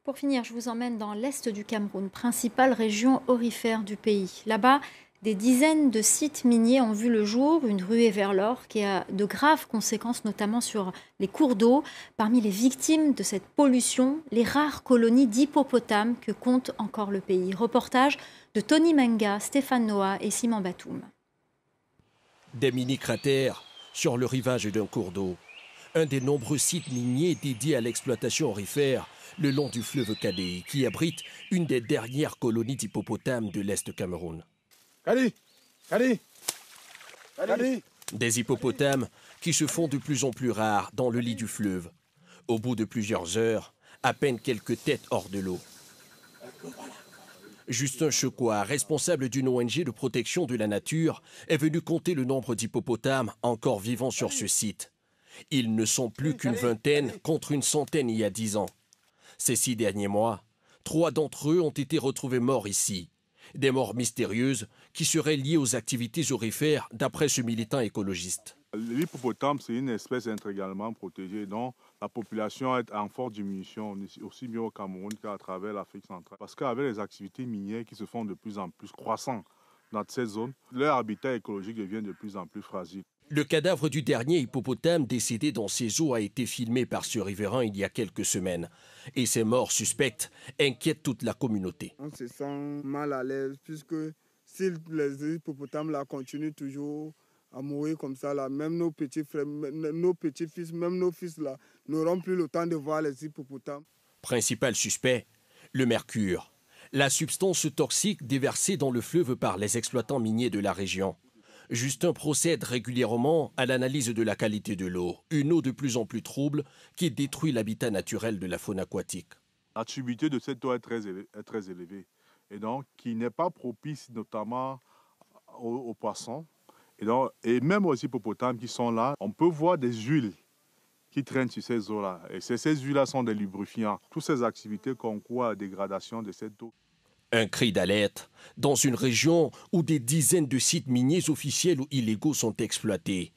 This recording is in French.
Pour finir, je vous emmène dans l'est du Cameroun, principale région aurifère du pays. Là-bas, des dizaines de sites miniers ont vu le jour, une ruée vers l'or qui a de graves conséquences, notamment sur les cours d'eau. Parmi les victimes de cette pollution, les rares colonies d'hippopotames que compte encore le pays. Reportage de Tony Menga, Stéphane Noah et Simon Batoum. Des mini-cratères sur le rivage d'un cours d'eau. Un des nombreux sites miniers dédiés à l'exploitation aurifère le long du fleuve Kadéi, qui abrite une des dernières colonies d'hippopotames de l'Est Cameroun. Allez, allez, allez. Des hippopotames qui se font de plus en plus rares dans le lit du fleuve. Au bout de plusieurs heures, à peine quelques têtes hors de l'eau. Justin Chekwa, responsable d'une ONG de protection de la nature, est venu compter le nombre d'hippopotames encore vivants sur ce site. Ils ne sont plus qu'une vingtaine contre une centaine il y a 10 ans. Ces 6 derniers mois, 3 d'entre eux ont été retrouvés morts ici. Des morts mystérieuses qui seraient liées aux activités aurifères d'après ce militant écologiste. L'hippopotame, c'est une espèce intégralement protégée, donc la population est en forte diminution, aussi bien au Cameroun qu'à travers l'Afrique centrale. Parce qu'avec les activités minières qui se font de plus en plus croissantes dans cette zone, leur habitat écologique devient de plus en plus fragile. Le cadavre du dernier hippopotame décédé dans ces eaux a été filmé par ce riverain il y a quelques semaines. Et ces morts suspectes inquiètent toute la communauté. On se sent mal à l'aise puisque si les hippopotames là, continuent toujours à mourir comme ça, là, même nos petits frères, nos petits-fils, même nos fils là, n'auront plus le temps de voir les hippopotames. Principal suspect, le mercure. La substance toxique déversée dans le fleuve par les exploitants miniers de la région. Justin procède régulièrement à l'analyse de la qualité de l'eau, une eau de plus en plus trouble qui détruit l'habitat naturel de la faune aquatique. La turbidité de cette eau est très élevée et donc qui n'est pas propice notamment aux poissons et même aux hippopotames qui sont là. On peut voir des huiles qui traînent sur ces eaux-là. Et ces huiles-là sont des lubrifiants. Toutes ces activités concourent à la dégradation de cette eau. Un cri d'alerte dans une région où des dizaines de sites miniers officiels ou illégaux sont exploités.